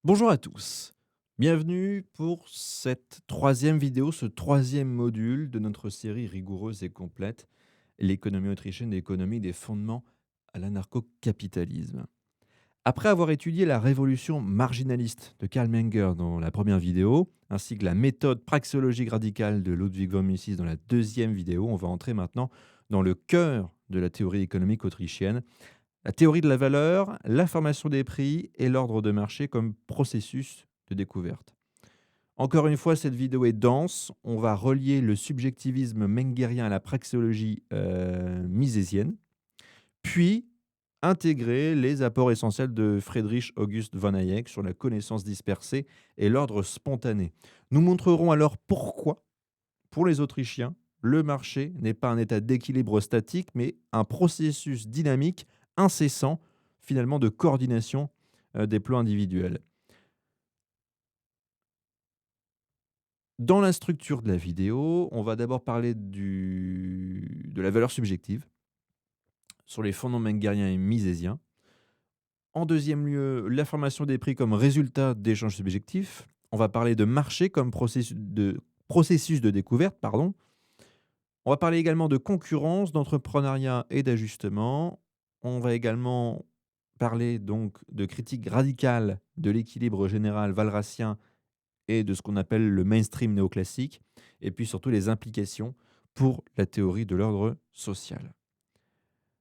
Bonjour à tous, bienvenue pour cette troisième vidéo, ce troisième module de notre série rigoureuse et complète, l'économie autrichienne, l'économie des fondements à l'anarcho-capitalisme. Après avoir étudié la révolution marginaliste de Karl Menger dans la première vidéo, ainsi que la méthode praxéologique radicale de Ludwig von Mises dans la deuxième vidéo, on va entrer maintenant dans le cœur de la théorie économique autrichienne, la théorie de la valeur, la formation des prix et l'ordre de marché comme processus de découverte. Encore une fois, cette vidéo est dense. On va relier le subjectivisme mengerien à la praxéologie misésienne, puis intégrer les apports essentiels de Friedrich August von Hayek sur la connaissance dispersée et l'ordre spontané. Nous montrerons alors pourquoi, pour les Autrichiens, le marché n'est pas un état d'équilibre statique, mais un processus dynamique, incessant, finalement, de coordination des plans individuels. Dans la structure de la vidéo, on va d'abord parler de la valeur subjective, sur les fondements mengeriens et misésiens. En deuxième lieu, la formation des prix comme résultat d'échanges subjectifs. On va parler de marché comme processus de découverte, pardon. On va parler également de concurrence, d'entrepreneuriat et d'ajustement. On va également parler donc de critique radicale de l'équilibre général walrasien et de ce qu'on appelle le mainstream néoclassique, et puis surtout les implications pour la théorie de l'ordre social.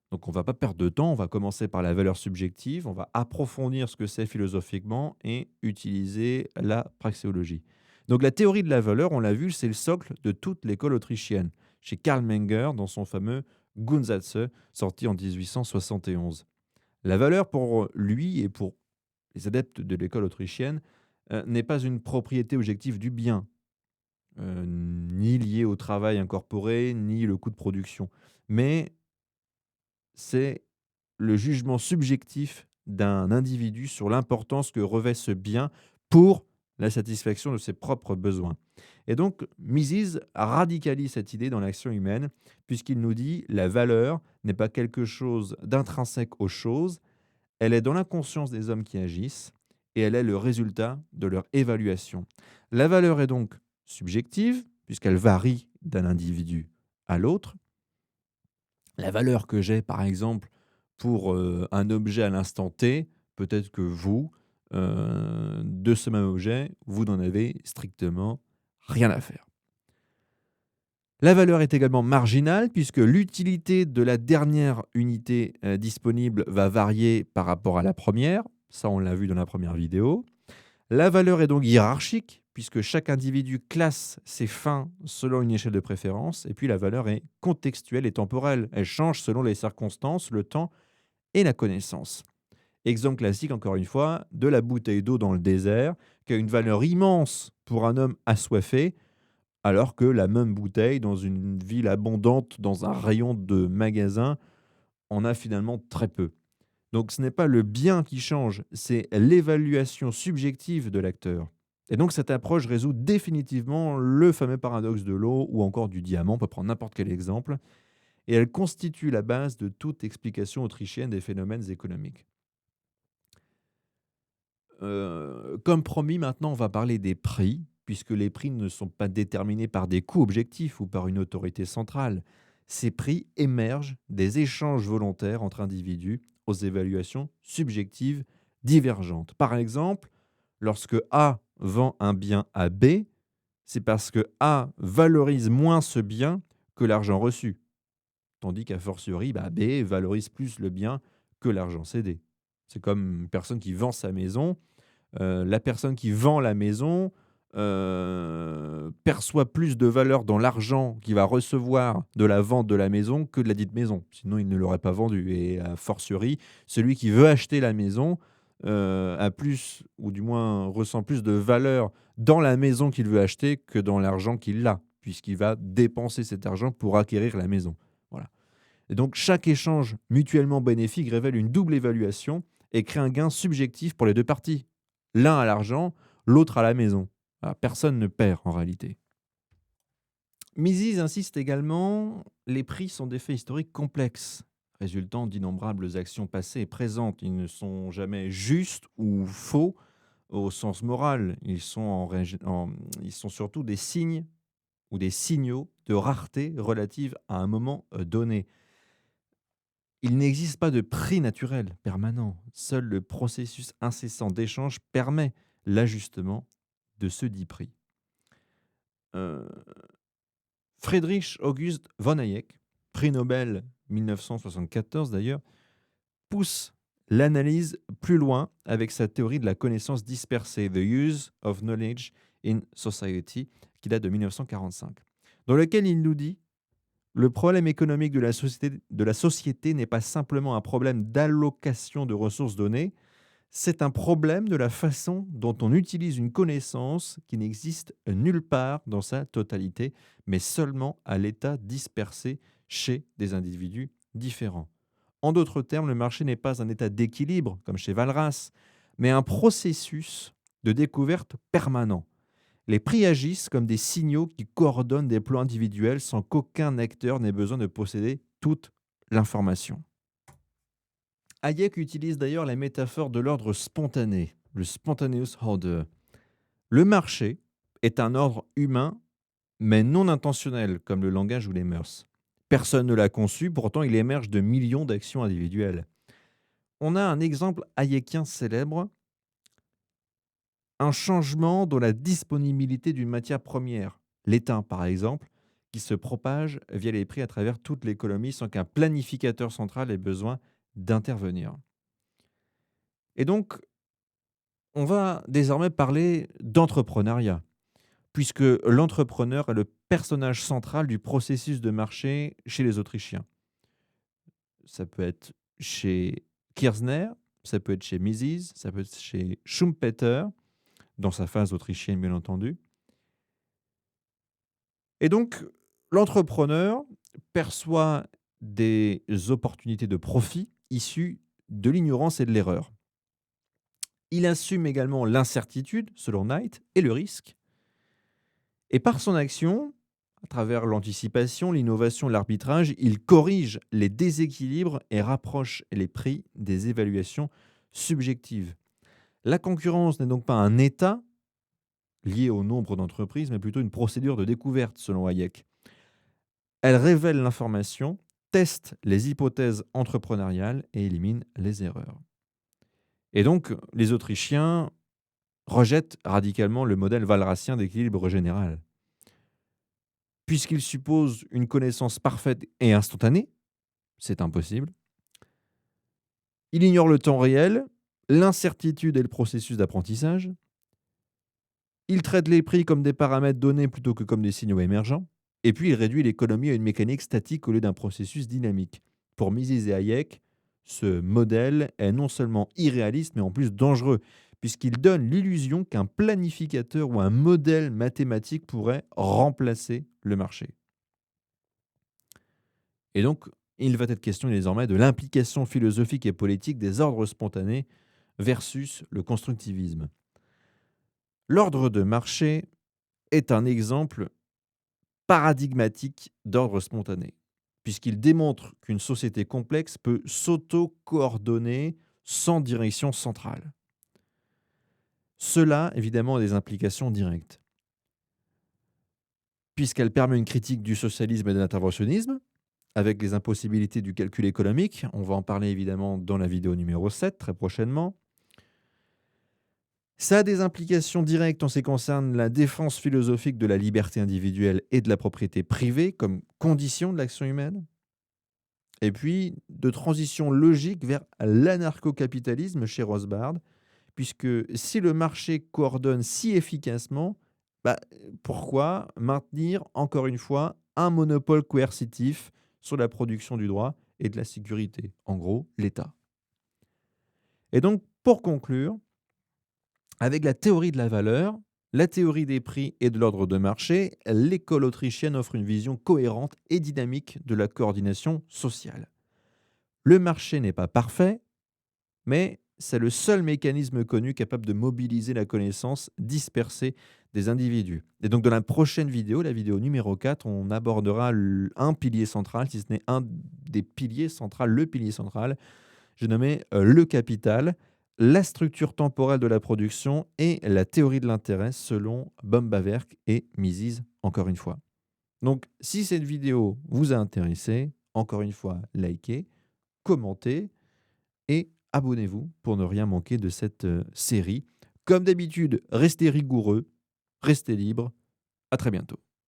Donc on ne va pas perdre de temps, on va commencer par la valeur subjective, on va approfondir ce que c'est philosophiquement et utiliser la praxéologie. Donc la théorie de la valeur, on l'a vu, c'est le socle de toute l'école autrichienne, chez Karl Menger dans son fameux Grundsätze, sorti en 1871. La valeur pour lui et pour les adeptes de l'école autrichienne n'est pas une propriété objective du bien, ni liée au travail incorporé, ni le coût de production, mais c'est le jugement subjectif d'un individu sur l'importance que revêt ce bien pour la satisfaction de ses propres besoins. Et donc, Mises radicalise cette idée dans l'action humaine, puisqu'il nous dit la valeur n'est pas quelque chose d'intrinsèque aux choses, elle est dans la conscience des hommes qui agissent et elle est le résultat de leur évaluation. La valeur est donc subjective, puisqu'elle varie d'un individu à l'autre. La valeur que j'ai, par exemple, pour un objet à l'instant T, peut-être que vous, de ce même objet, vous n'en avez strictement rien à faire. La valeur est également marginale puisque l'utilité de la dernière unité disponible va varier par rapport à la première. Ça, on l'a vu dans la première vidéo. La valeur est donc hiérarchique puisque chaque individu classe ses fins selon une échelle de préférence. Et puis la valeur est contextuelle et temporelle. Elle change selon les circonstances, le temps et la connaissance. Exemple classique, encore une fois, de la bouteille d'eau dans le désert, qui a une valeur immense pour un homme assoiffé, alors que la même bouteille, dans une ville abondante, dans un rayon de magasin, en a finalement très peu. Donc ce n'est pas le bien qui change, c'est l'évaluation subjective de l'acteur. Et donc cette approche résout définitivement le fameux paradoxe de l'eau ou encore du diamant, on peut prendre n'importe quel exemple, et elle constitue la base de toute explication autrichienne des phénomènes économiques. Comme promis, maintenant, on va parler des prix, puisque les prix ne sont pas déterminés par des coûts objectifs ou par une autorité centrale. Ces prix émergent des échanges volontaires entre individus aux évaluations subjectives divergentes. Par exemple, lorsque A vend un bien à B, c'est parce que A valorise moins ce bien que l'argent reçu, tandis qu'à fortiori, B valorise plus le bien que l'argent cédé. C'est comme une personne qui vend sa maison. La personne qui vend la maison, perçoit plus de valeur dans l'argent qu'il va recevoir de la vente de la maison que de la dite maison. Sinon, il ne l'aurait pas vendue et a fortiori, celui qui veut acheter la maison, a plus ou du moins ressent plus de valeur dans la maison qu'il veut acheter que dans l'argent qu'il a, puisqu'il va dépenser cet argent pour acquérir la maison. Voilà. Et donc chaque échange mutuellement bénéfique révèle une double évaluation et crée un gain subjectif pour les 2 parties. L'un a l'argent, l'autre a la maison. Voilà, personne ne perd en réalité. Mises insiste également, les prix sont des faits historiques complexes, résultant d'innombrables actions passées et présentes. Ils ne sont jamais justes ou faux au sens moral. Ils sont surtout des signes ou des signaux de rareté relative à un moment donné. Il n'existe pas de prix naturel permanent. Seul le processus incessant d'échange permet l'ajustement de ce dit prix. Euh, Friedrich August von Hayek, prix Nobel 1974 d'ailleurs, pousse l'analyse plus loin avec sa théorie de la connaissance dispersée, The Use of Knowledge in Society, qui date de 1945, dans lequel il nous dit: le problème économique de la société n'est pas simplement un problème d'allocation de ressources données, c'est un problème de la façon dont on utilise une connaissance qui n'existe nulle part dans sa totalité, mais seulement à l'état dispersé chez des individus différents. En d'autres termes, le marché n'est pas un état d'équilibre, comme chez Walras, mais un processus de découverte permanent. Les prix agissent comme des signaux qui coordonnent des plans individuels sans qu'aucun acteur n'ait besoin de posséder toute l'information. Hayek utilise d'ailleurs la métaphore de l'ordre spontané, le spontaneous order. Le marché est un ordre humain, mais non intentionnel, comme le langage ou les mœurs. Personne ne l'a conçu, pourtant il émerge de millions d'actions individuelles. On a un exemple hayekien célèbre, un changement dans la disponibilité d'une matière première, l'étain par exemple, qui se propage via les prix à travers toute l'économie sans qu'un planificateur central ait besoin d'intervenir. Et donc, on va désormais parler d'entrepreneuriat, puisque l'entrepreneur est le personnage central du processus de marché chez les Autrichiens. Ça peut être chez Kirchner, ça peut être chez Mises, ça peut être chez Schumpeter, dans sa phase autrichienne bien entendu. Et donc, l'entrepreneur perçoit des opportunités de profit issues de l'ignorance et de l'erreur. Il assume également l'incertitude, selon Knight, et le risque. Et par son action, à travers l'anticipation, l'innovation, l'arbitrage, il corrige les déséquilibres et rapproche les prix des évaluations subjectives. La concurrence n'est donc pas un état lié au nombre d'entreprises, mais plutôt une procédure de découverte, selon Hayek. Elle révèle l'information, teste les hypothèses entrepreneuriales et élimine les erreurs. Et donc, les Autrichiens rejettent radicalement le modèle walrasien d'équilibre général. Puisqu'il suppose une connaissance parfaite et instantanée, c'est impossible. Il ignore le temps réel, l'incertitude et le processus d'apprentissage. Il traite les prix comme des paramètres donnés plutôt que comme des signaux émergents. Et puis, il réduit l'économie à une mécanique statique au lieu d'un processus dynamique. Pour Mises et Hayek, ce modèle est non seulement irréaliste, mais en plus dangereux, puisqu'il donne l'illusion qu'un planificateur ou un modèle mathématique pourrait remplacer le marché. Et donc, il va être question désormais de l'implication philosophique et politique des ordres spontanés versus le constructivisme. L'ordre de marché est un exemple paradigmatique d'ordre spontané, puisqu'il démontre qu'une société complexe peut s'auto-coordonner sans direction centrale. Cela, évidemment, a des implications directes, puisqu'elle permet une critique du socialisme et de l'interventionnisme, avec les impossibilités du calcul économique. On va en parler évidemment dans la vidéo numéro 7, très prochainement. Ça a des implications directes en ce qui concerne la défense philosophique de la liberté individuelle et de la propriété privée comme condition de l'action humaine. Et puis, de transition logique vers l'anarcho-capitalisme chez Rothbard, puisque si le marché coordonne si efficacement, pourquoi maintenir, encore une fois, un monopole coercitif sur la production du droit et de la sécurité, en gros, l'État. Et donc, pour conclure, avec la théorie de la valeur, la théorie des prix et de l'ordre de marché, l'école autrichienne offre une vision cohérente et dynamique de la coordination sociale. Le marché n'est pas parfait, mais c'est le seul mécanisme connu capable de mobiliser la connaissance dispersée des individus. Et donc dans la prochaine vidéo, la vidéo numéro 4, on abordera un pilier central, si ce n'est un des piliers centraux, le pilier central, j'ai nommé le capital, la structure temporelle de la production et la théorie de l'intérêt selon Bombaverk et Mises, encore une fois. Donc, si cette vidéo vous a intéressé, encore une fois, likez, commentez et abonnez-vous pour ne rien manquer de cette série. Comme d'habitude, restez rigoureux, restez libre. À très bientôt.